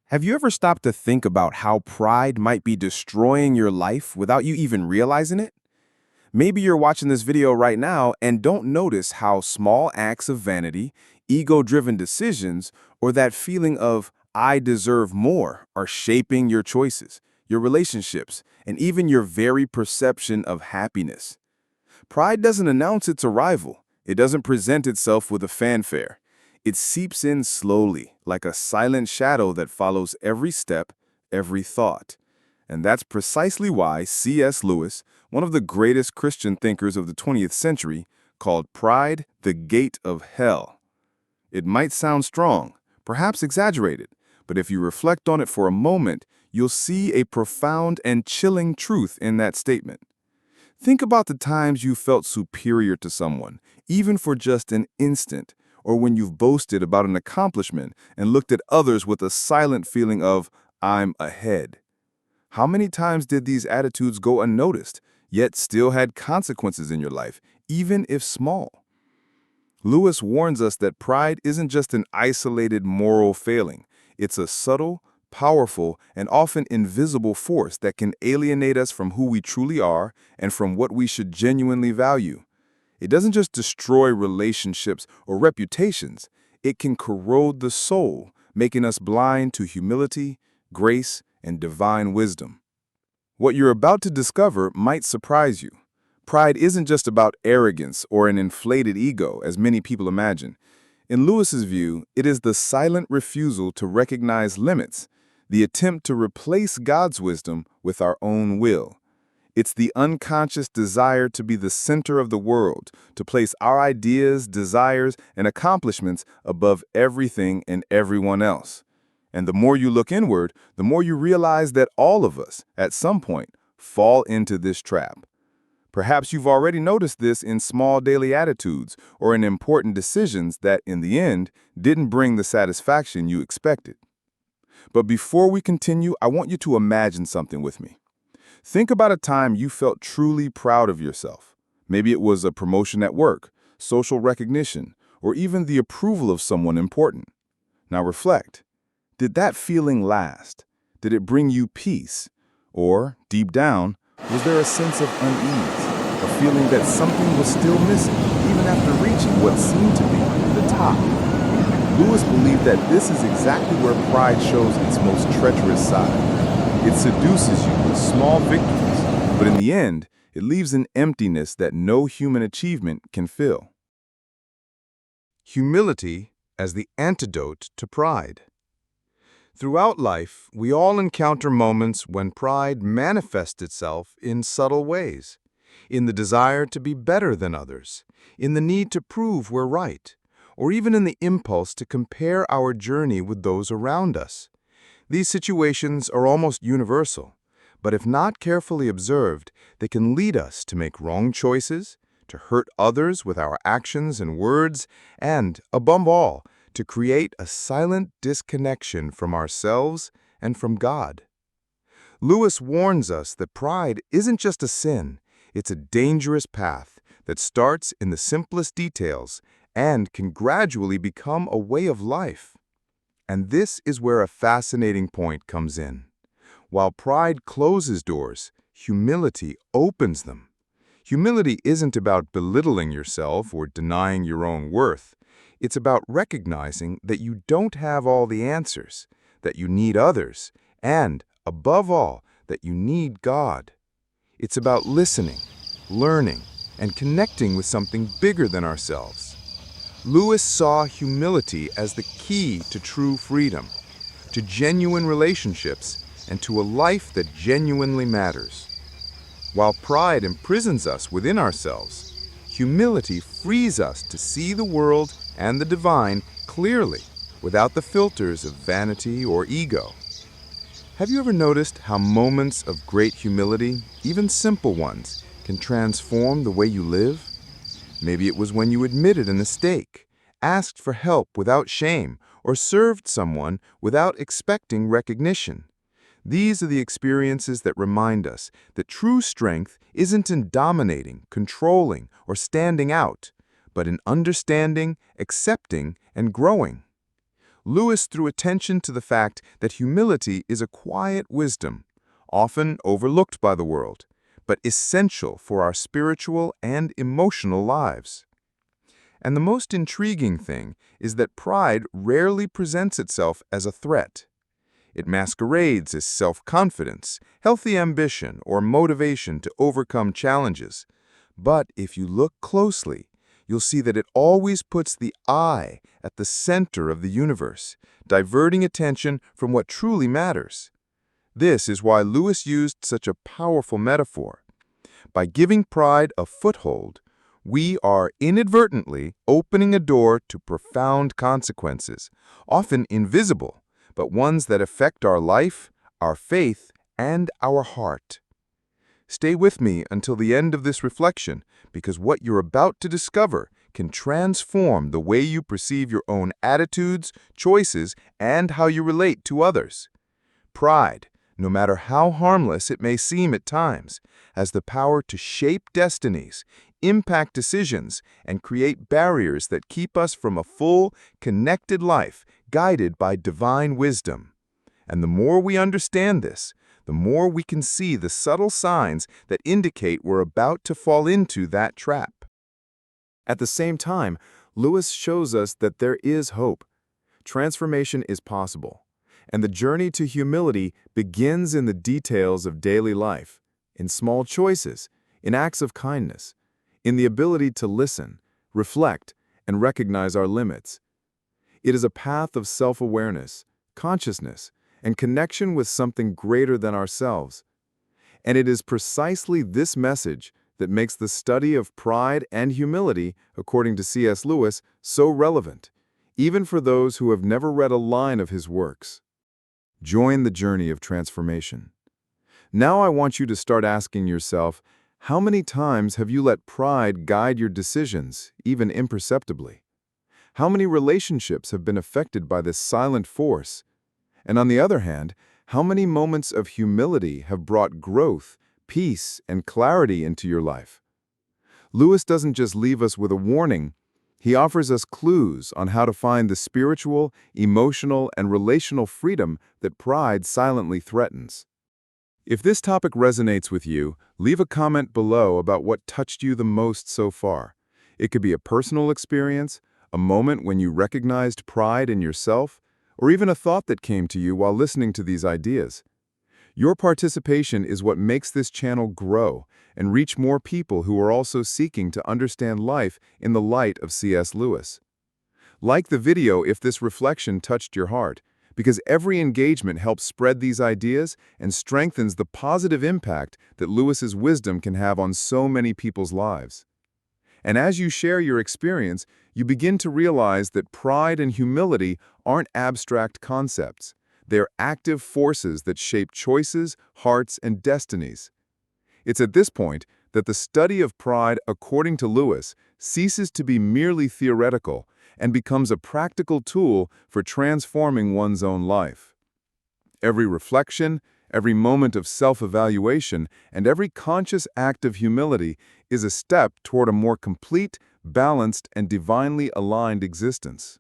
Have you ever stopped to think about how pride might be destroying your life without you even realizing it? Maybe you're watching this video right now and don't notice how small acts of vanity, ego-driven decisions, or that feeling of "I deserve more" are shaping your choices, your relationships, and even your very perception of happiness. Pride doesn't announce its arrival. It doesn't present itself with a fanfare. It seeps in slowly, like a silent shadow that follows every step, every thought. And that's precisely why C.S. Lewis, one of the greatest Christian thinkers of the 20th century, called pride the gate of hell. It might sound strong, perhaps exaggerated, but if you reflect on it for a moment, you'll see a profound and chilling truth in that statement. Think about the times you felt superior to someone, even for just an instant, or when you've boasted about an accomplishment and looked at others with a silent feeling of, "I'm ahead." How many times did these attitudes go unnoticed, yet still had consequences in your life, even if small? Lewis warns us that pride isn't just an isolated moral failing. It's a subtle, powerful, and often invisible force that can alienate us from who we truly are and from what we should genuinely value. It doesn't just destroy relationships or reputations, it can corrode the soul, making us blind to humility, grace, and divine wisdom. What you're about to discover might surprise you. Pride isn't just about arrogance or an inflated ego, as many people imagine. In Lewis's view, it is the silent refusal to recognize limits, the attempt to replace God's wisdom with our own will. It's the unconscious desire to be the center of the world, to place our ideas, desires, and accomplishments above everything and everyone else. And the more you look inward, the more you realize that all of us, at some point, fall into this trap. Perhaps you've already noticed this in small daily attitudes or in important decisions that, in the end, didn't bring the satisfaction you expected. But before we continue, I want you to imagine something with me. Think about a time you felt truly proud of yourself. Maybe it was a promotion at work, social recognition, or even the approval of someone important. Now reflect. Did that feeling last? Did it bring you peace? Or, deep down, was there a sense of unease, a feeling that something was still missing, even after reaching what seemed to be the top? Lewis believed that this is exactly where pride shows its most treacherous side. It seduces you with small victories, but in the end, it leaves an emptiness that no human achievement can fill. Humility as the antidote to pride. Throughout life, we all encounter moments when pride manifests itself in subtle ways, in the desire to be better than others, in the need to prove we're right, or even in the impulse to compare our journey with those around us. These situations are almost universal, but if not carefully observed, they can lead us to make wrong choices, to hurt others with our actions and words, and, above all, to create a silent disconnection from ourselves and from God. Lewis warns us that pride isn't just a sin, it's a dangerous path that starts in the simplest details and can gradually become a way of life. And this is where a fascinating point comes in. While pride closes doors, humility opens them. Humility isn't about belittling yourself or denying your own worth. It's about recognizing that you don't have all the answers, that you need others, and, above all, that you need God. It's about listening, learning, and connecting with something bigger than ourselves. Lewis saw humility as the key to true freedom, to genuine relationships, and to a life that genuinely matters. While pride imprisons us within ourselves, humility frees us to see the world and the divine clearly, without the filters of vanity or ego. Have you ever noticed how moments of great humility, even simple ones, can transform the way you live? Maybe it was when you admitted a mistake, asked for help without shame, or served someone without expecting recognition. These are the experiences that remind us that true strength isn't in dominating, controlling, or standing out, but in understanding, accepting, and growing. Lewis drew attention to the fact that humility is a quiet wisdom, often overlooked by the world, but essential for our spiritual and emotional lives. And the most intriguing thing is that pride rarely presents itself as a threat. It masquerades as self-confidence, healthy ambition, or motivation to overcome challenges. But if you look closely, you'll see that it always puts the I at the center of the universe, diverting attention from what truly matters. This is why Lewis used such a powerful metaphor. By giving pride a foothold, we are inadvertently opening a door to profound consequences, often invisible, but ones that affect our life, our faith, and our heart. Stay with me until the end of this reflection, because what you're about to discover can transform the way you perceive your own attitudes, choices, and how you relate to others. Pride, no matter how harmless it may seem at times, has the power to shape destinies, impact decisions, and create barriers that keep us from a full, connected life guided by divine wisdom. And the more we understand this, the more we can see the subtle signs that indicate we're about to fall into that trap. At the same time, Lewis shows us that there is hope. Transformation is possible, and the journey to humility begins in the details of daily life, in small choices, in acts of kindness, in the ability to listen, reflect, and recognize our limits. It is a path of self-awareness, consciousness, and connection with something greater than ourselves. And it is precisely this message that makes the study of pride and humility, according to C.S. Lewis, so relevant, even for those who have never read a line of his works. Join the journey of transformation. Now I want you to start asking yourself, how many times have you let pride guide your decisions, even imperceptibly? How many relationships have been affected by this silent force? And on the other hand, how many moments of humility have brought growth, peace, and clarity into your life? Lewis doesn't just leave us with a warning, he offers us clues on how to find the spiritual, emotional, and relational freedom that pride silently threatens. If this topic resonates with you, leave a comment below about what touched you the most so far. It could be a personal experience, a moment when you recognized pride in yourself, or even a thought that came to you while listening to these ideas. Your participation is what makes this channel grow and reach more people who are also seeking to understand life in the light of C.S. Lewis. Like the video if this reflection touched your heart, because every engagement helps spread these ideas and strengthens the positive impact that Lewis's wisdom can have on so many people's lives. And as you share your experience, you begin to realize that pride and humility aren't abstract concepts. They're active forces that shape choices, hearts, and destinies. It's at this point that the study of pride, according to Lewis, ceases to be merely theoretical and becomes a practical tool for transforming one's own life. Every reflection, every moment of self-evaluation, and every conscious act of humility is a step toward a more complete, balanced, and divinely aligned existence.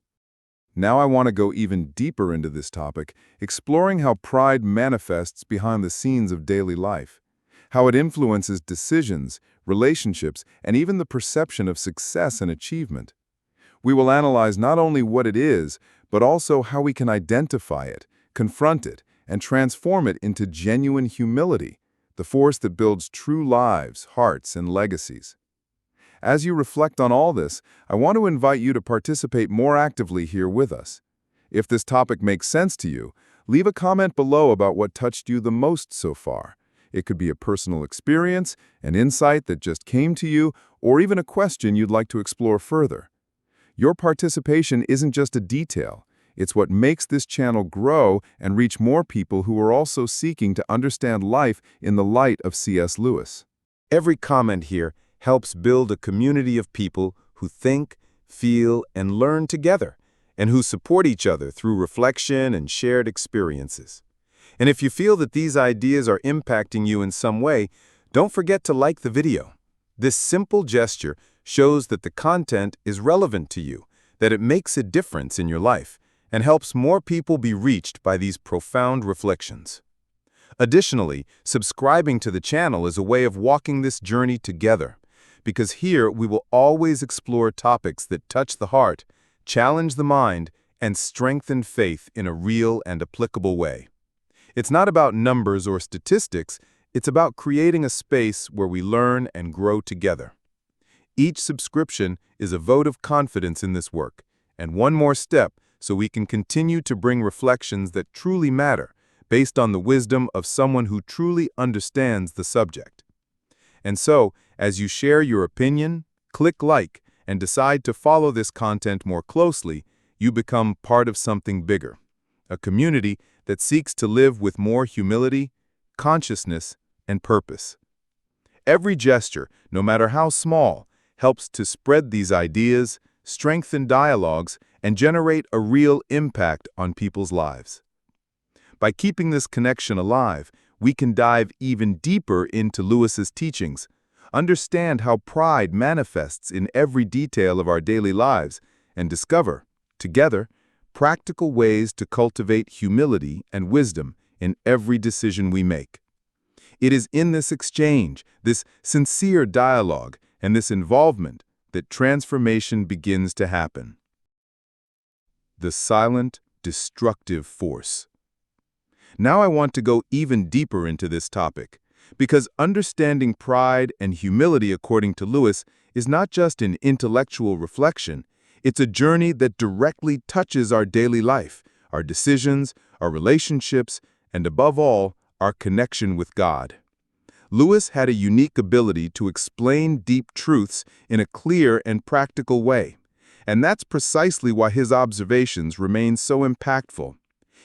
Now I want to go even deeper into this topic, exploring how pride manifests behind the scenes of daily life, how it influences decisions, relationships, and even the perception of success and achievement. We will analyze not only what it is, but also how we can identify it, confront it, and transform it into genuine humility, the force that builds true lives, hearts, and legacies. As you reflect on all this, I want to invite you to participate more actively here with us. If this topic makes sense to you, leave a comment below about what touched you the most so far. It could be a personal experience, an insight that just came to you, or even a question you'd like to explore further. Your participation isn't just a detail. It's what makes this channel grow and reach more people who are also seeking to understand life in the light of C.S. Lewis. Every comment here helps build a community of people who think, feel, and learn together, and who support each other through reflection and shared experiences. And if you feel that these ideas are impacting you in some way, don't forget to like the video. This simple gesture shows that the content is relevant to you, that it makes a difference in your life, and helps more people be reached by these profound reflections. Additionally, subscribing to the channel is a way of walking this journey together, because here we will always explore topics that touch the heart, challenge the mind, and strengthen faith in a real and applicable way. It's not about numbers or statistics, it's about creating a space where we learn and grow together. Each subscription is a vote of confidence in this work, and one more step so we can continue to bring reflections that truly matter, based on the wisdom of someone who truly understands the subject. And so, as you share your opinion, click like, and decide to follow this content more closely, you become part of something bigger, a community that seeks to live with more humility, consciousness, and purpose. Every gesture, no matter how small, helps to spread these ideas, strengthen dialogues, and generate a real impact on people's lives. By keeping this connection alive, we can dive even deeper into Lewis's teachings, understand how pride manifests in every detail of our daily lives, and discover, together, practical ways to cultivate humility and wisdom in every decision we make. It is in this exchange, this sincere dialogue, and this involvement that transformation begins to happen. The silent, destructive force. Now I want to go even deeper into this topic, because understanding pride and humility, according to Lewis, is not just an intellectual reflection, it's a journey that directly touches our daily life, our decisions, our relationships, and above all, our connection with God. Lewis had a unique ability to explain deep truths in a clear and practical way, and that's precisely why his observations remain so impactful.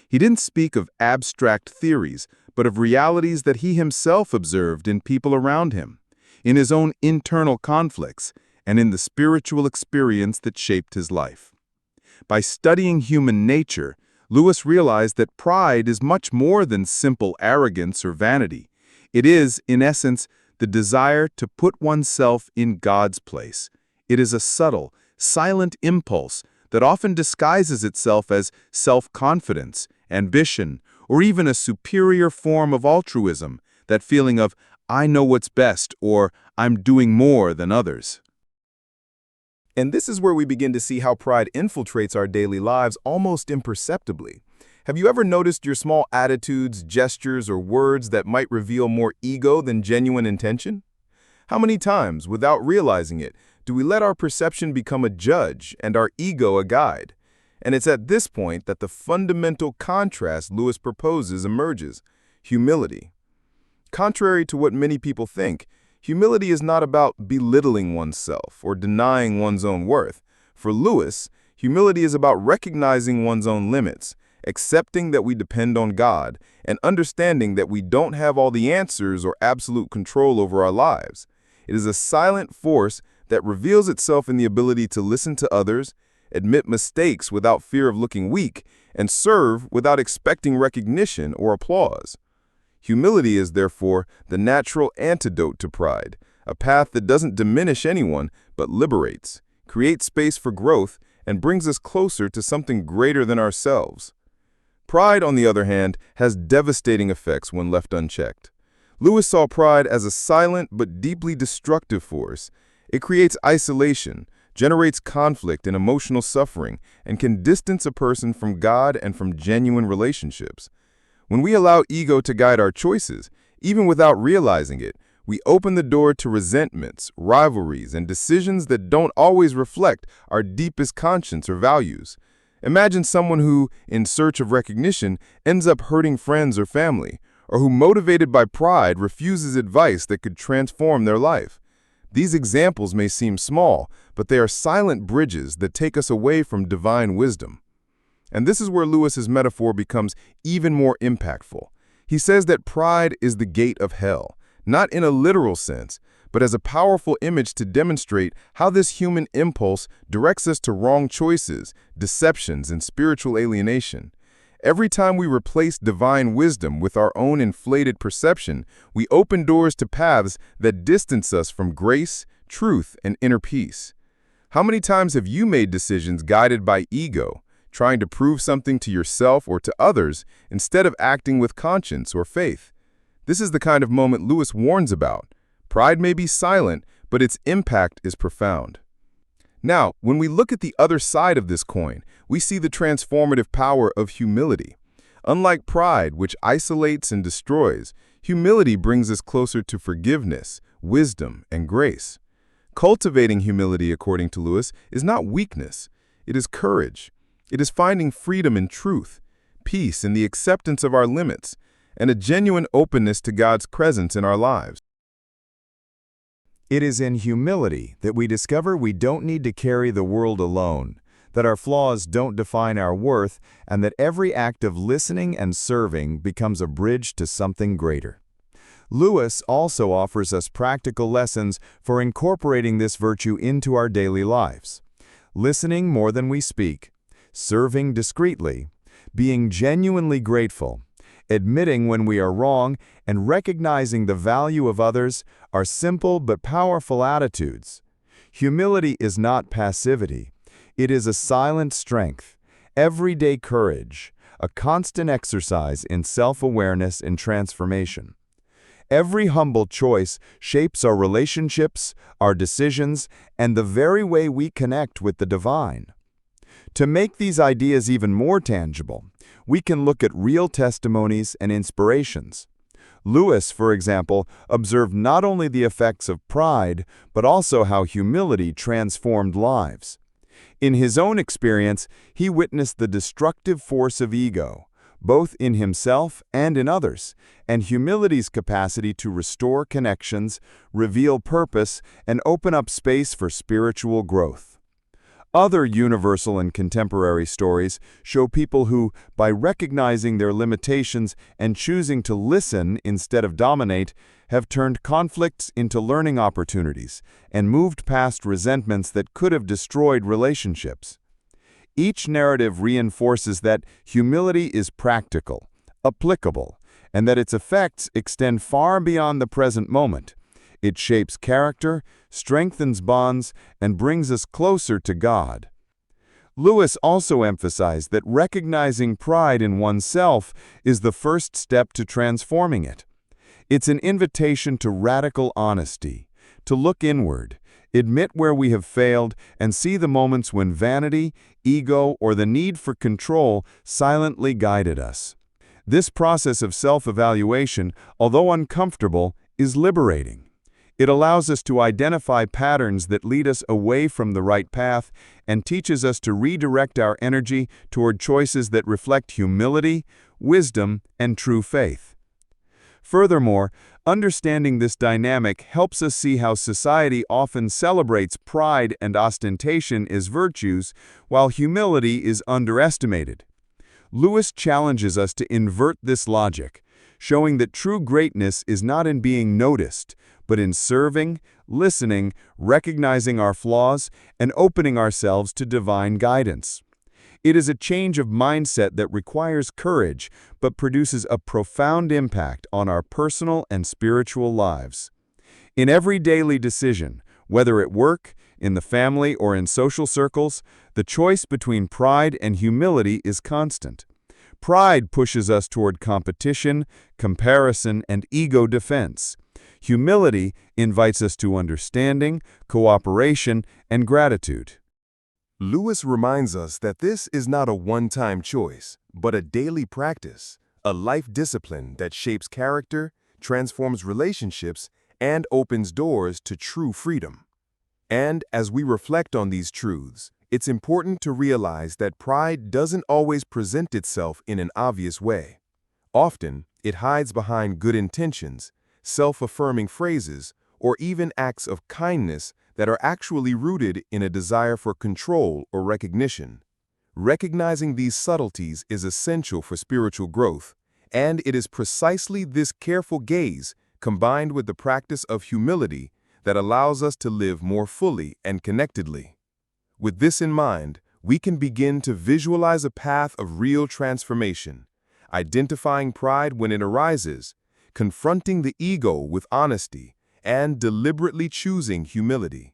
He didn't speak of abstract theories, but of realities that he himself observed in people around him, in his own internal conflicts, and in the spiritual experience that shaped his life. By studying human nature, Lewis realized that pride is much more than simple arrogance or vanity. It is, in essence, the desire to put oneself in God's place. It is a subtle, silent impulse that often disguises itself as self-confidence, ambition, or even a superior form of altruism, that feeling of, I know what's best, or I'm doing more than others. And this is where we begin to see how pride infiltrates our daily lives almost imperceptibly. Have you ever noticed your small attitudes, gestures, or words that might reveal more ego than genuine intention? How many times, without realizing it, do we let our perception become a judge and our ego a guide? And it's at this point that the fundamental contrast Lewis proposes emerges: humility. Contrary to what many people think, humility is not about belittling oneself or denying one's own worth. For Lewis, humility is about recognizing one's own limits, accepting that we depend on God, and understanding that we don't have all the answers or absolute control over our lives. It is a silent force that reveals itself in the ability to listen to others, admit mistakes without fear of looking weak, and serve without expecting recognition or applause. Humility is, therefore, the natural antidote to pride, a path that doesn't diminish anyone but liberates, creates space for growth, and brings us closer to something greater than ourselves. Pride, on the other hand, has devastating effects when left unchecked. Lewis saw pride as a silent but deeply destructive force. It creates isolation, generates conflict and emotional suffering, and can distance a person from God and from genuine relationships. When we allow ego to guide our choices, even without realizing it, we open the door to resentments, rivalries, and decisions that don't always reflect our deepest conscience or values. Imagine someone who, in search of recognition, ends up hurting friends or family, or who, motivated by pride, refuses advice that could transform their life. These examples may seem small, but they are silent bridges that take us away from divine wisdom. And this is where Lewis's metaphor becomes even more impactful. He says that pride is the gate of hell, not in a literal sense, but as a powerful image to demonstrate how this human impulse directs us to wrong choices, deceptions, and spiritual alienation. Every time we replace divine wisdom with our own inflated perception, we open doors to paths that distance us from grace, truth, and inner peace. How many times have you made decisions guided by ego, trying to prove something to yourself or to others instead of acting with conscience or faith. This is the kind of moment Lewis warns about. Pride may be silent, but its impact is profound. Now, when we look at the other side of this coin, we see the transformative power of humility. Unlike pride, which isolates and destroys, humility brings us closer to forgiveness, wisdom, and grace. Cultivating humility, according to Lewis, is not weakness. It is courage. It is finding freedom in truth, peace in the acceptance of our limits, and a genuine openness to God's presence in our lives. It is in humility that we discover we don't need to carry the world alone, that our flaws don't define our worth, and that every act of listening and serving becomes a bridge to something greater. Lewis also offers us practical lessons for incorporating this virtue into our daily lives. Listening more than we speak, serving discreetly, being genuinely grateful, admitting when we are wrong, and recognizing the value of others are simple but powerful attitudes. Humility is not passivity. It is a silent strength, everyday courage, a constant exercise in self-awareness and transformation. Every humble choice shapes our relationships, our decisions, and the very way we connect with the divine. To make these ideas even more tangible, we can look at real testimonies and inspirations. Lewis, for example, observed not only the effects of pride, but also how humility transformed lives. In his own experience, he witnessed the destructive force of ego, both in himself and in others, and humility's capacity to restore connections, reveal purpose, and open up space for spiritual growth. Other universal and contemporary stories show people who, by recognizing their limitations and choosing to listen instead of dominate, have turned conflicts into learning opportunities and moved past resentments that could have destroyed relationships. Each narrative reinforces that humility is practical, applicable, and that its effects extend far beyond the present moment. It shapes character, strengthens bonds, and brings us closer to God. Lewis also emphasized that recognizing pride in oneself is the first step to transforming it. It's an invitation to radical honesty, to look inward, admit where we have failed, and see the moments when vanity, ego, or the need for control silently guided us. This process of self-evaluation, although uncomfortable, is liberating. It allows us to identify patterns that lead us away from the right path and teaches us to redirect our energy toward choices that reflect humility, wisdom, and true faith. Furthermore, understanding this dynamic helps us see how society often celebrates pride and ostentation as virtues, while humility is underestimated. Lewis challenges us to invert this logic, showing that true greatness is not in being noticed, but in serving, listening, recognizing our flaws, and opening ourselves to divine guidance. It is a change of mindset that requires courage, but produces a profound impact on our personal and spiritual lives. In every daily decision, whether at work, in the family, or in social circles, the choice between pride and humility is constant. Pride pushes us toward competition, comparison, and ego defense. Humility invites us to understanding, cooperation, and gratitude. Lewis reminds us that this is not a one-time choice, but a daily practice, a life discipline that shapes character, transforms relationships, and opens doors to true freedom. And as we reflect on these truths, it's important to realize that pride doesn't always present itself in an obvious way. Often, it hides behind good intentions, self-affirming phrases, or even acts of kindness that are actually rooted in a desire for control or recognition. Recognizing these subtleties is essential for spiritual growth, and it is precisely this careful gaze, combined with the practice of humility, that allows us to live more fully and connectedly. With this in mind, we can begin to visualize a path of real transformation, identifying pride when it arises, confronting the ego with honesty, and deliberately choosing humility.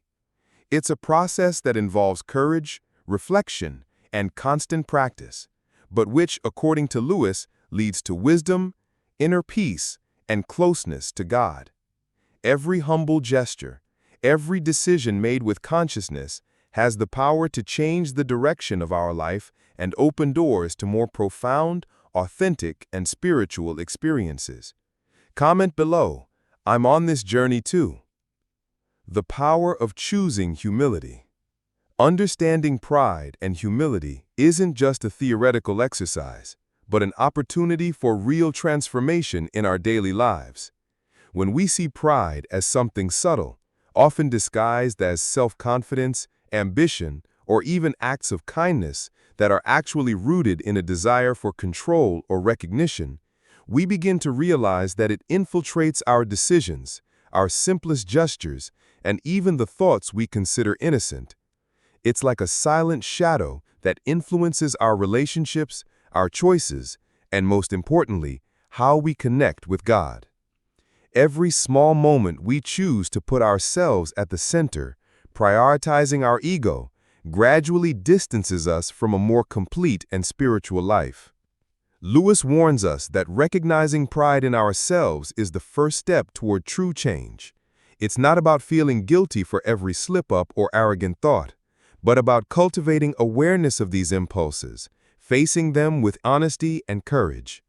It's a process that involves courage, reflection, and constant practice, but which, according to Lewis, leads to wisdom, inner peace, and closeness to God. Every humble gesture, every decision made with consciousness has the power to change the direction of our life and open doors to more profound, authentic, and spiritual experiences. Comment below, I'm on this journey too. The power of choosing humility. Understanding pride and humility isn't just a theoretical exercise, but an opportunity for real transformation in our daily lives. When we see pride as something subtle, often disguised as self-confidence, ambition, or even acts of kindness that are actually rooted in a desire for control or recognition, we begin to realize that it infiltrates our decisions, our simplest gestures, and even the thoughts we consider innocent. It's like a silent shadow that influences our relationships, our choices, and most importantly, how we connect with God. Every small moment we choose to put ourselves at the center, prioritizing our ego, gradually distances us from a more complete and spiritual life. Lewis warns us that recognizing pride in ourselves is the first step toward true change. It's not about feeling guilty for every slip-up or arrogant thought, but about cultivating awareness of these impulses, facing them with honesty and courage.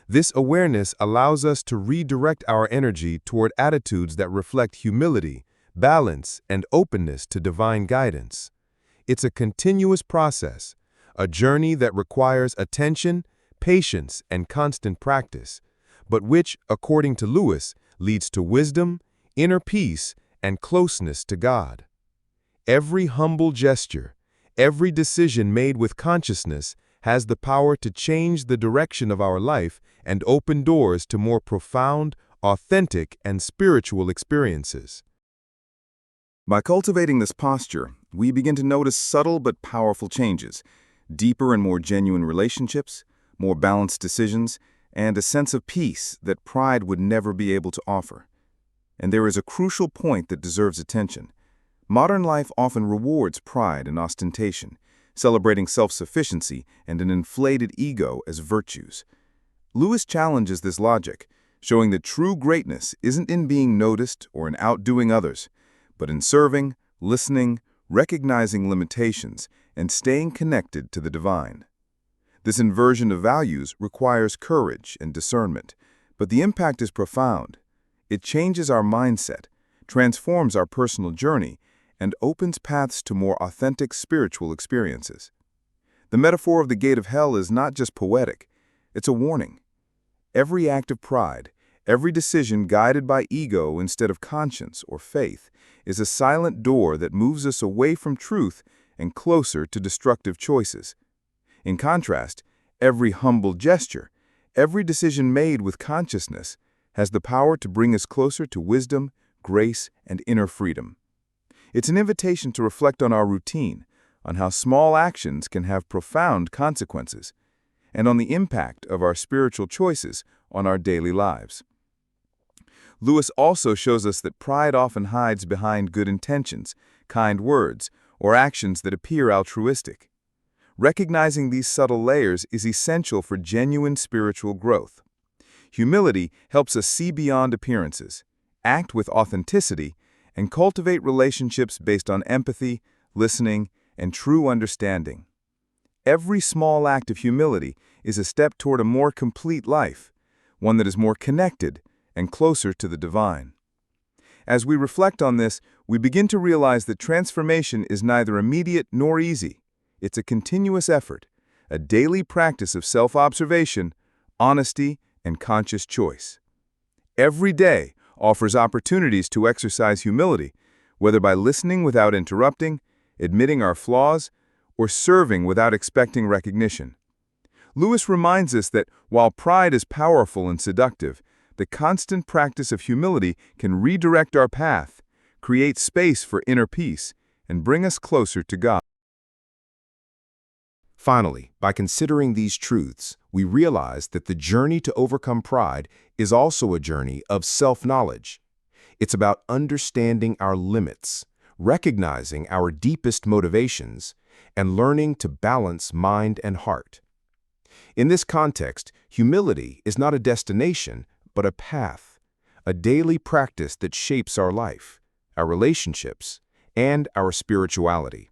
This awareness allows us to redirect our energy toward attitudes that reflect humility, balance, and openness to divine guidance. It's a continuous process, a journey that requires attention, patience, and constant practice, but which, according to Lewis, leads to wisdom, inner peace, and closeness to God. Every humble gesture, every decision made with consciousness has the power to change the direction of our life and open doors to more profound, authentic, and spiritual experiences. By cultivating this posture, we begin to notice subtle but powerful changes, deeper and more genuine relationships, more balanced decisions, and a sense of peace that pride would never be able to offer. And there is a crucial point that deserves attention. Modern life often rewards pride and ostentation, celebrating self-sufficiency and an inflated ego as virtues. Lewis challenges this logic, showing that true greatness isn't in being noticed or in outdoing others, but in serving, listening, recognizing limitations, and staying connected to the divine. This inversion of values requires courage and discernment, but the impact is profound. It changes our mindset, transforms our personal journey, and opens paths to more authentic spiritual experiences. The metaphor of the gate of hell is not just poetic, it's a warning. Every act of pride, every decision guided by ego instead of conscience or faith, is a silent door that moves us away from truth and closer to destructive choices. In contrast, every humble gesture, every decision made with consciousness, has the power to bring us closer to wisdom, grace, and inner freedom. It's an invitation to reflect on our routine, on how small actions can have profound consequences, and on the impact of our spiritual choices on our daily lives. Lewis also shows us that pride often hides behind good intentions, kind words, or actions that appear altruistic. Recognizing these subtle layers is essential for genuine spiritual growth. Humility helps us see beyond appearances, act with authenticity, and cultivate relationships based on empathy, listening, and true understanding. Every small act of humility is a step toward a more complete life, one that is more connected and closer to the divine. As we reflect on this, we begin to realize that transformation is neither immediate nor easy. It's a continuous effort, a daily practice of self-observation, honesty, and conscious choice. Every day offers opportunities to exercise humility, whether by listening without interrupting, admitting our flaws, or serving without expecting recognition. Lewis reminds us that while pride is powerful and seductive, the constant practice of humility can redirect our path, create space for inner peace, and bring us closer to God. Finally, by considering these truths, we realize that the journey to overcome pride is also a journey of self-knowledge. It's about understanding our limits, recognizing our deepest motivations, and learning to balance mind and heart. In this context, humility is not a destination, but a path, a daily practice that shapes our life, our relationships, and our spirituality.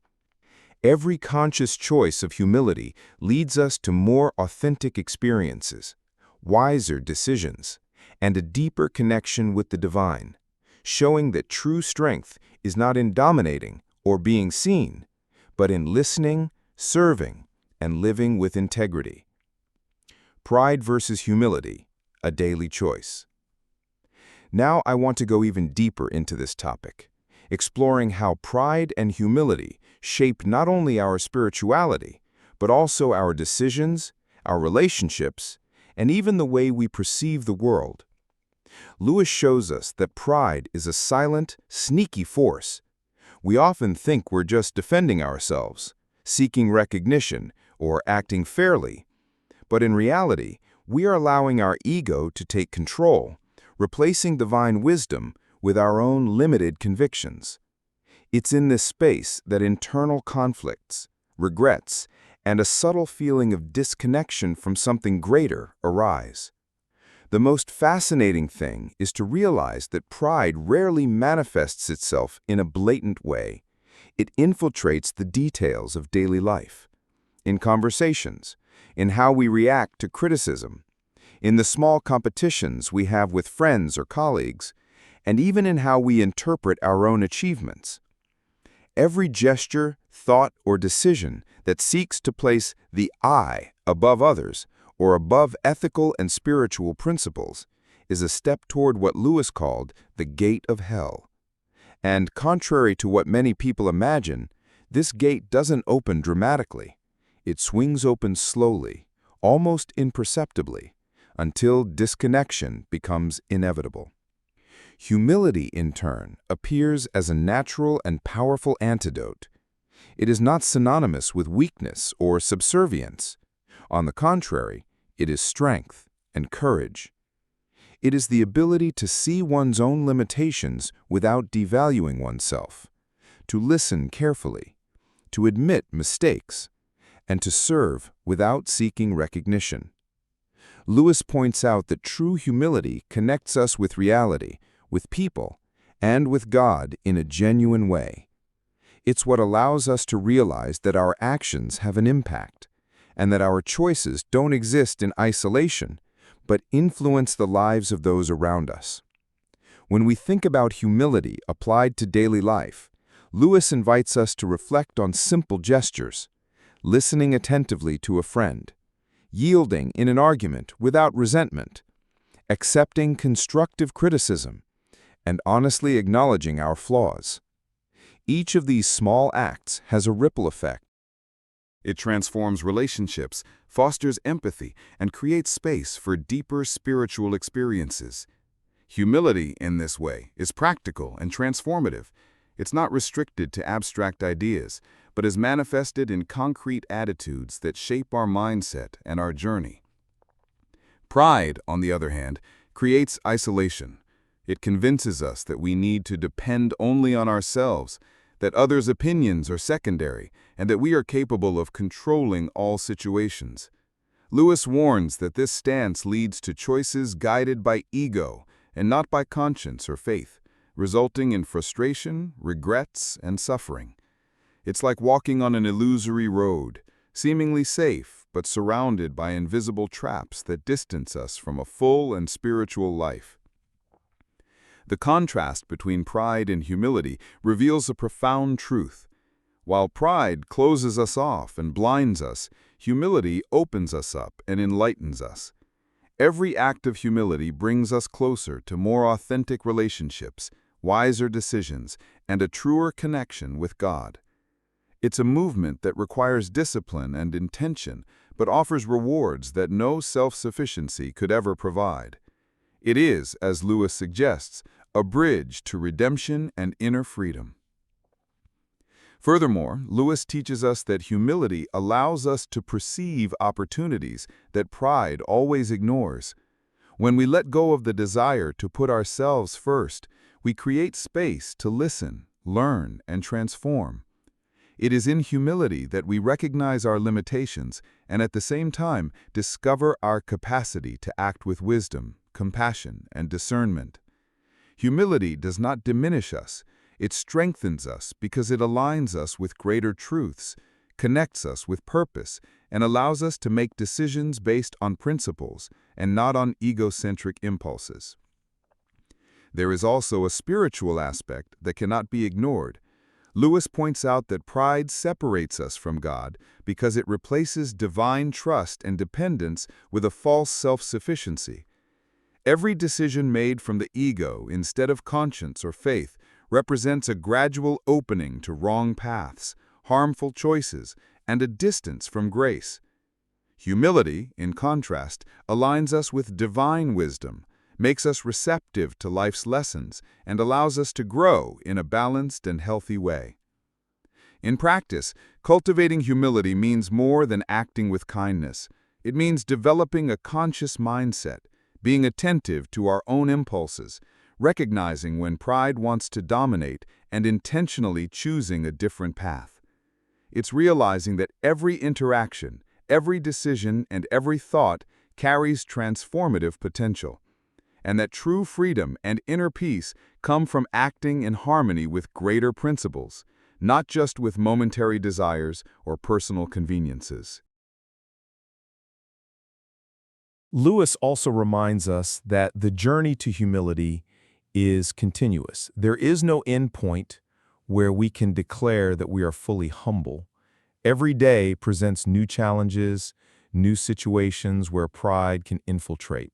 Every conscious choice of humility leads us to more authentic experiences, wiser decisions, and a deeper connection with the divine, showing that true strength is not in dominating or being seen, but in listening, serving, and living with integrity. Pride versus humility, a daily choice. Now I want to go even deeper into this topic, exploring how pride and humility shape not only our spirituality, but also our decisions, our relationships, and even the way we perceive the world. Lewis shows us that pride is a silent, sneaky force. We often think we're just defending ourselves, seeking recognition, or acting fairly. But in reality, we are allowing our ego to take control, replacing divine wisdom with our own limited convictions. It's in this space that internal conflicts, regrets, and a subtle feeling of disconnection from something greater arise. The most fascinating thing is to realize that pride rarely manifests itself in a blatant way. It infiltrates the details of daily life, in conversations, in how we react to criticism, in the small competitions we have with friends or colleagues, and even in how we interpret our own achievements. Every gesture, thought, or decision that seeks to place the I above others or above ethical and spiritual principles is a step toward what Lewis called the gate of hell. And contrary to what many people imagine, this gate doesn't open dramatically. It swings open slowly, almost imperceptibly, until disconnection becomes inevitable. Humility, in turn, appears as a natural and powerful antidote. It is not synonymous with weakness or subservience. On the contrary, it is strength and courage. It is the ability to see one's own limitations without devaluing oneself, to listen carefully, to admit mistakes, and to serve without seeking recognition. Lewis points out that true humility connects us with reality, with people, and with God in a genuine way. It's what allows us to realize that our actions have an impact, and that our choices don't exist in isolation, but influence the lives of those around us. When we think about humility applied to daily life, Lewis invites us to reflect on simple gestures, listening attentively to a friend, yielding in an argument without resentment, accepting constructive criticism, and honestly acknowledging our flaws. Each of these small acts has a ripple effect. It transforms relationships, fosters empathy, and creates space for deeper spiritual experiences. Humility, in this way, is practical and transformative. It's not restricted to abstract ideas, but is manifested in concrete attitudes that shape our mindset and our journey. Pride, on the other hand, creates isolation. It convinces us that we need to depend only on ourselves, that others' opinions are secondary, and that we are capable of controlling all situations. Lewis warns that this stance leads to choices guided by ego and not by conscience or faith, resulting in frustration, regrets, and suffering. It's like walking on an illusory road, seemingly safe, but surrounded by invisible traps that distance us from a full and spiritual life. The contrast between pride and humility reveals a profound truth. While pride closes us off and blinds us, humility opens us up and enlightens us. Every act of humility brings us closer to more authentic relationships, wiser decisions, and a truer connection with God. It's a movement that requires discipline and intention, but offers rewards that no self-sufficiency could ever provide. It is, as Lewis suggests, a bridge to redemption and inner freedom. Furthermore, Lewis teaches us that humility allows us to perceive opportunities that pride always ignores. When we let go of the desire to put ourselves first, we create space to listen, learn, and transform. It is in humility that we recognize our limitations and at the same time discover our capacity to act with wisdom, compassion, and discernment. Humility does not diminish us, it strengthens us because it aligns us with greater truths, connects us with purpose, and allows us to make decisions based on principles and not on egocentric impulses. There is also a spiritual aspect that cannot be ignored. Lewis points out that pride separates us from God because it replaces divine trust and dependence with a false self-sufficiency. Every decision made from the ego instead of conscience or faith represents a gradual opening to wrong paths, harmful choices, and a distance from grace. Humility, in contrast, aligns us with divine wisdom, makes us receptive to life's lessons, and allows us to grow in a balanced and healthy way. In practice, cultivating humility means more than acting with kindness. It means developing a conscious mindset, being attentive to our own impulses, recognizing when pride wants to dominate, and intentionally choosing a different path. It's realizing that every interaction, every decision, and every thought carries transformative potential, and that true freedom and inner peace come from acting in harmony with greater principles, not just with momentary desires or personal conveniences. Lewis also reminds us that the journey to humility is continuous. There is no end point where we can declare that we are fully humble. Every day presents new challenges, new situations where pride can infiltrate.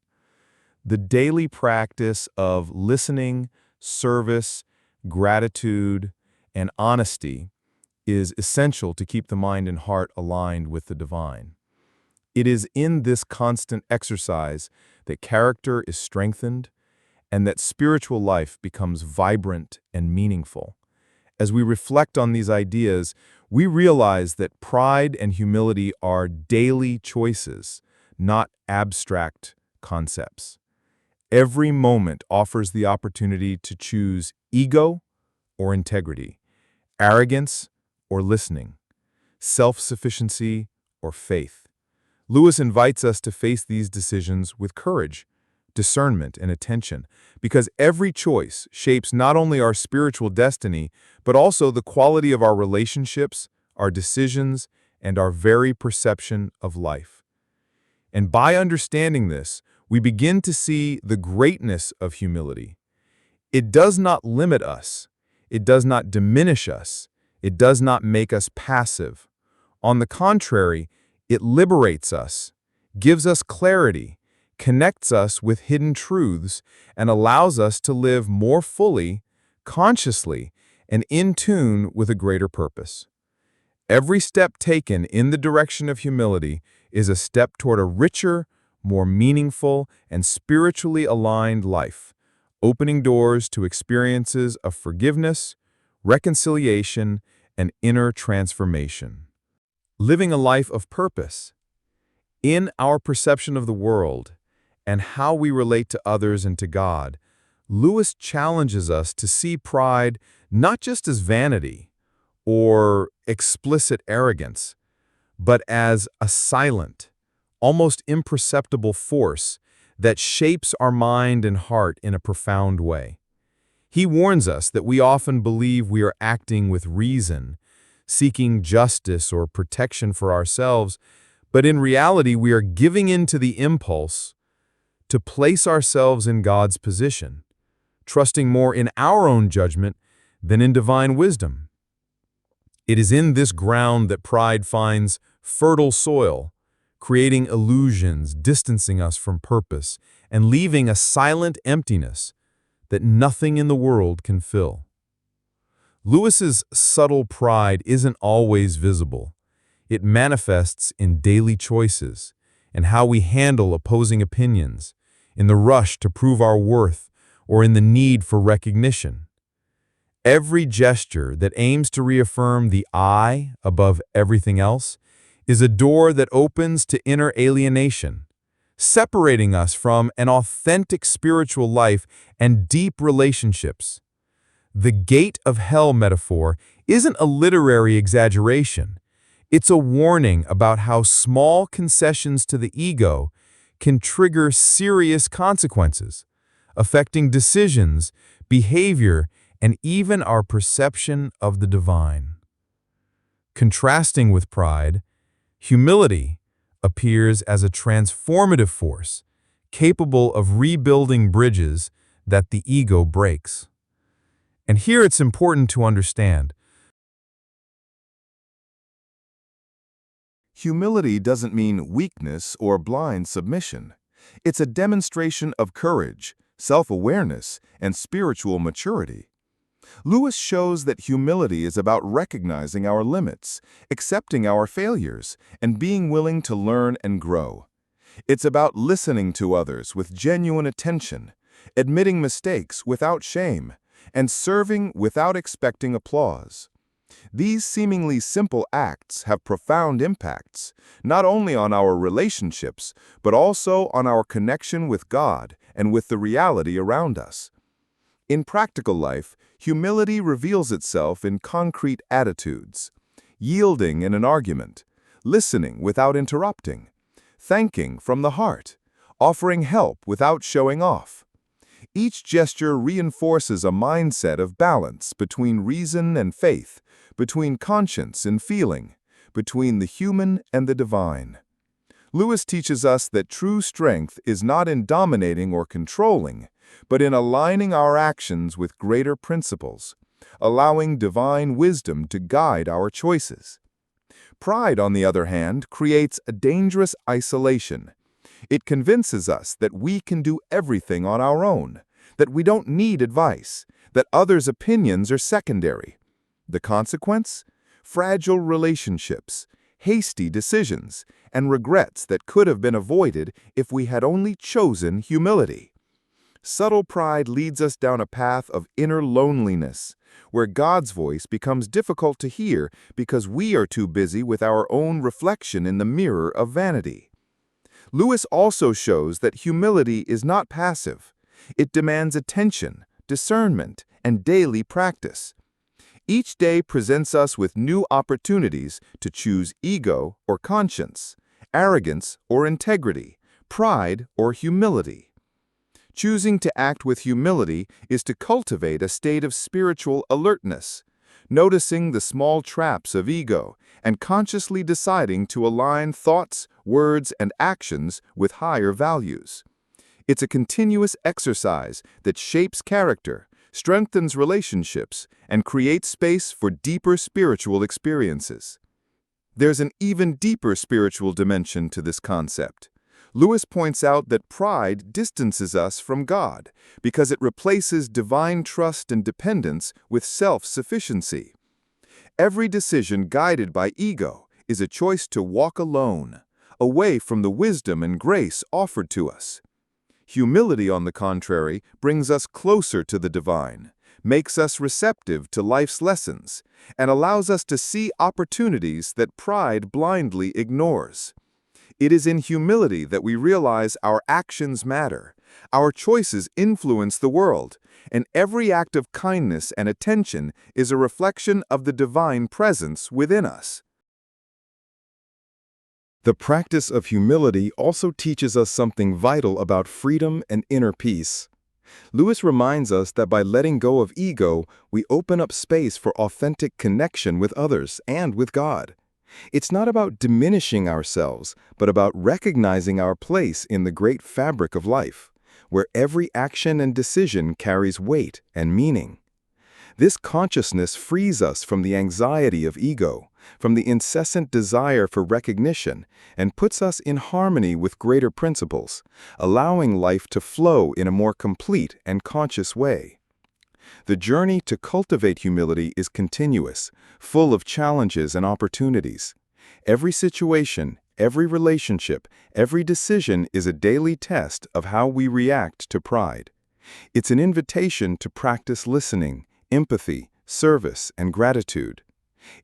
The daily practice of listening, service, gratitude, and honesty is essential to keep the mind and heart aligned with the divine. It is in this constant exercise that character is strengthened and that spiritual life becomes vibrant and meaningful. As we reflect on these ideas, we realize that pride and humility are daily choices, not abstract concepts. Every moment offers the opportunity to choose ego or integrity, arrogance or listening, self-sufficiency or faith. Lewis invites us to face these decisions with courage, discernment, and attention, because every choice shapes not only our spiritual destiny, but also the quality of our relationships, our decisions, and our very perception of life. And by understanding this, we begin to see the greatness of humility. It does not limit us. It does not diminish us. It does not make us passive. On the contrary, it liberates us, gives us clarity, connects us with hidden truths, and allows us to live more fully, consciously, and in tune with a greater purpose. Every step taken in the direction of humility is a step toward a richer, more meaningful, and spiritually aligned life, opening doors to experiences of forgiveness, reconciliation, and inner transformation. Living a life of purpose. In our perception of the world and how we relate to others and to God, Lewis challenges us to see pride not just as vanity or explicit arrogance, but as a silent, almost imperceptible force that shapes our mind and heart in a profound way. He warns us that we often believe we are acting with reason, seeking justice or protection for ourselves, but in reality we are giving in to the impulse to place ourselves in God's position, trusting more in our own judgment than in divine wisdom. It is in this ground that pride finds fertile soil, creating illusions, distancing us from purpose, and leaving a silent emptiness that nothing in the world can fill. Lewis's subtle pride isn't always visible. It manifests in daily choices, and how we handle opposing opinions, in the rush to prove our worth, or in the need for recognition. Every gesture that aims to reaffirm the I above everything else is a door that opens to inner alienation, separating us from an authentic spiritual life and deep relationships. The gate of hell metaphor isn't a literary exaggeration. It's a warning about how small concessions to the ego can trigger serious consequences, affecting decisions, behavior, and even our perception of the divine. Contrasting with pride, humility appears as a transformative force, capable of rebuilding bridges that the ego breaks. And here it's important to understand, Humility doesn't mean weakness or blind submission. It's a demonstration of courage, self-awareness, and spiritual maturity. Lewis shows that humility is about recognizing our limits, accepting our failures, and being willing to learn and grow. It's about listening to others with genuine attention, admitting mistakes without shame, and serving without expecting applause. These seemingly simple acts have profound impacts, not only on our relationships, but also on our connection with God and with the reality around us. In practical life, humility reveals itself in concrete attitudes: yielding in an argument, listening without interrupting, thanking from the heart, offering help without showing off. Each gesture reinforces a mindset of balance between reason and faith, between conscience and feeling, between the human and the divine. Lewis teaches us that true strength is not in dominating or controlling, but in aligning our actions with greater principles, allowing divine wisdom to guide our choices. Pride, on the other hand, creates a dangerous isolation. It convinces us that we can do everything on our own, that we don't need advice, that others' opinions are secondary. The consequence? Fragile relationships, hasty decisions, and regrets that could have been avoided if we had only chosen humility. Subtle pride leads us down a path of inner loneliness, where God's voice becomes difficult to hear because we are too busy with our own reflection in the mirror of vanity. Lewis also shows that humility is not passive. It demands attention, discernment, and daily practice. Each day presents us with new opportunities to choose ego or conscience, arrogance or integrity, pride or humility. Choosing to act with humility is to cultivate a state of spiritual alertness, noticing the small traps of ego and consciously deciding to align thoughts, words, and actions with higher values. It's a continuous exercise that shapes character, strengthens relationships, and creates space for deeper spiritual experiences. There's an even deeper spiritual dimension to this concept. Lewis points out that pride distances us from God because it replaces divine trust and dependence with self-sufficiency. Every decision guided by ego is a choice to walk alone, away from the wisdom and grace offered to us. Humility, on the contrary, brings us closer to the divine, makes us receptive to life's lessons, and allows us to see opportunities that pride blindly ignores. It is in humility that we realize our actions matter, our choices influence the world, and every act of kindness and attention is a reflection of the divine presence within us. The practice of humility also teaches us something vital about freedom and inner peace. Lewis reminds us that by letting go of ego, we open up space for authentic connection with others and with God. It's not about diminishing ourselves, but about recognizing our place in the great fabric of life, where every action and decision carries weight and meaning. This consciousness frees us from the anxiety of ego, from the incessant desire for recognition, and puts us in harmony with greater principles, allowing life to flow in a more complete and conscious way. The journey to cultivate humility is continuous, full of challenges and opportunities. Every situation, every relationship, every decision is a daily test of how we react to pride. It's an invitation to practice listening, empathy, service, and gratitude.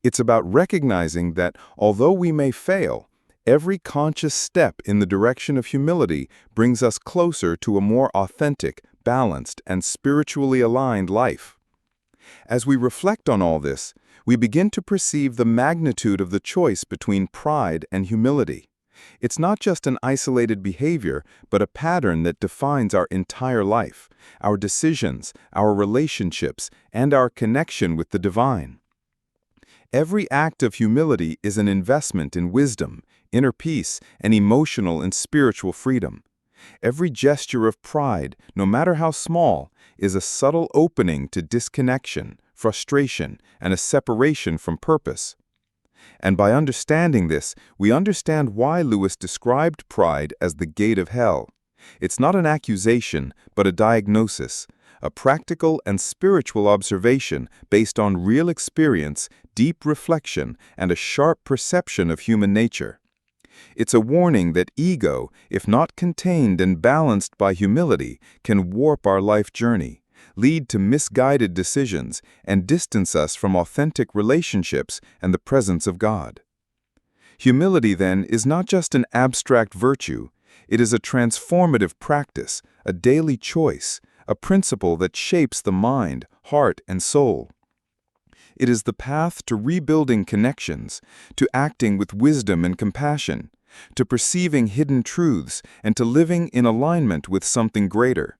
It's about recognizing that although we may fail, every conscious step in the direction of humility brings us closer to a more authentic, balanced, and spiritually aligned life. As we reflect on all this, we begin to perceive the magnitude of the choice between pride and humility. It's not just an isolated behavior, but a pattern that defines our entire life, our decisions, our relationships, and our connection with the divine. Every act of humility is an investment in wisdom, inner peace, and emotional and spiritual freedom. Every gesture of pride, no matter how small, is a subtle opening to disconnection, frustration, and a separation from purpose. And by understanding this, we understand why Lewis described pride as the gate of hell. It's not an accusation, but a diagnosis, a practical and spiritual observation based on real experience, deep reflection, and a sharp perception of human nature. It's a warning that ego, if not contained and balanced by humility, can warp our life journey, lead to misguided decisions, and distance us from authentic relationships and the presence of God. Humility, then, is not just an abstract virtue. It is a transformative practice, a daily choice, a principle that shapes the mind, heart, and soul. It is the path to rebuilding connections, to acting with wisdom and compassion, to perceiving hidden truths, and to living in alignment with something greater.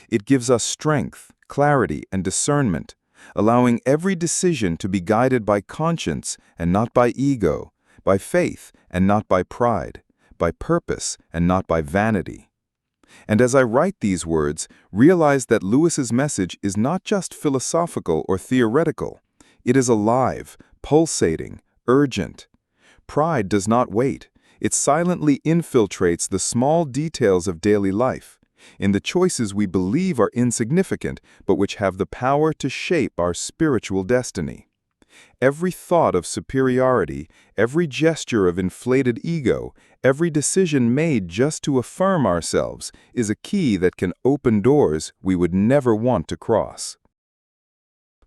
It gives us strength, clarity, and discernment, allowing every decision to be guided by conscience and not by ego, by faith and not by pride, by purpose and not by vanity. And as I write these words, realize that Lewis's message is not just philosophical or theoretical. It is alive, pulsating, urgent. Pride does not wait. It silently infiltrates the small details of daily life, in the choices we believe are insignificant, but which have the power to shape our spiritual destiny. Every thought of superiority, every gesture of inflated ego, every decision made just to affirm ourselves is a key that can open doors we would never want to cross.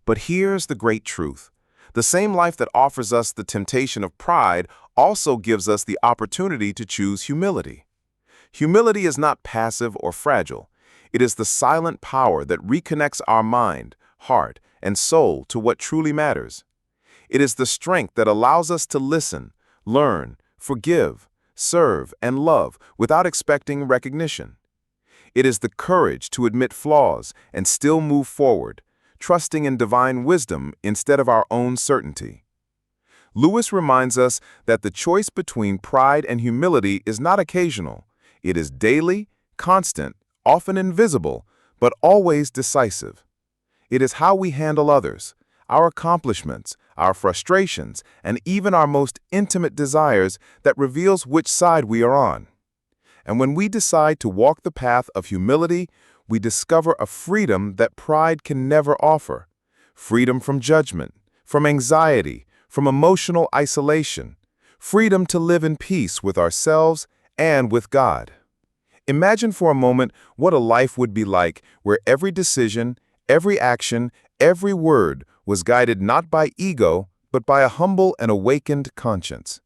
But here's the great truth. The same life that offers us the temptation of pride also gives us the opportunity to choose humility. Humility is not passive or fragile. It is the silent power that reconnects our mind, heart, and soul to what truly matters. It is the strength that allows us to listen, learn, forgive, serve, and love without expecting recognition. It is the courage to admit flaws and still move forward, trusting in divine wisdom instead of our own certainty. Lewis reminds us that the choice between pride and humility is not occasional. It is daily, constant, often invisible, but always decisive. It is how we handle others, our accomplishments, our frustrations, and even our most intimate desires that reveals which side we are on. And when we decide to walk the path of humility, we discover a freedom that pride can never offer. Freedom from judgment, from anxiety, from emotional isolation. Freedom to live in peace with ourselves and with God. Imagine for a moment what a life would be like where every decision, every action, every word was guided not by ego, but by a humble and awakened conscience.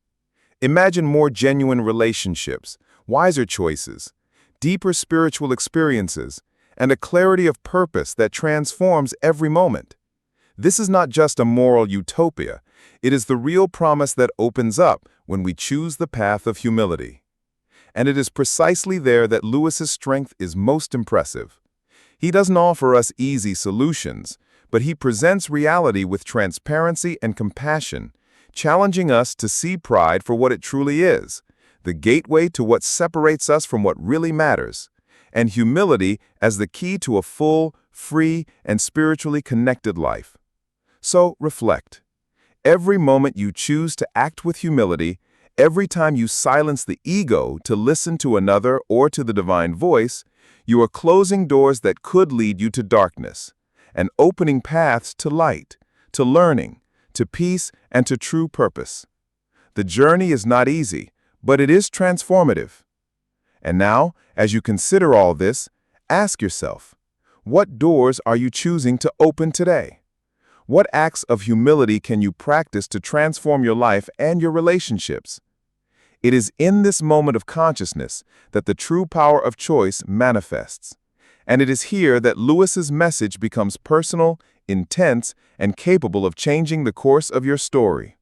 Imagine more genuine relationships, wiser choices, deeper spiritual experiences, and a clarity of purpose that transforms every moment. This is not just a moral utopia. It is the real promise that opens up when we choose the path of humility. And it is precisely there that Lewis's strength is most impressive. He doesn't offer us easy solutions, but he presents reality with transparency and compassion, challenging us to see pride for what it truly is, the gateway to what separates us from what really matters, and humility as the key to a full, free, and spiritually connected life. So reflect. Every moment you choose to act with humility, every time you silence the ego to listen to another or to the divine voice, you are closing doors that could lead you to darkness, and opening paths to light, to learning, to peace, and to true purpose. The journey is not easy, but it is transformative. And now, as you consider all this, ask yourself, what doors are you choosing to open today? What acts of humility can you practice to transform your life and your relationships? It is in this moment of consciousness that the true power of choice manifests. And it is here that Lewis's message becomes personal, intense, and capable of changing the course of your story.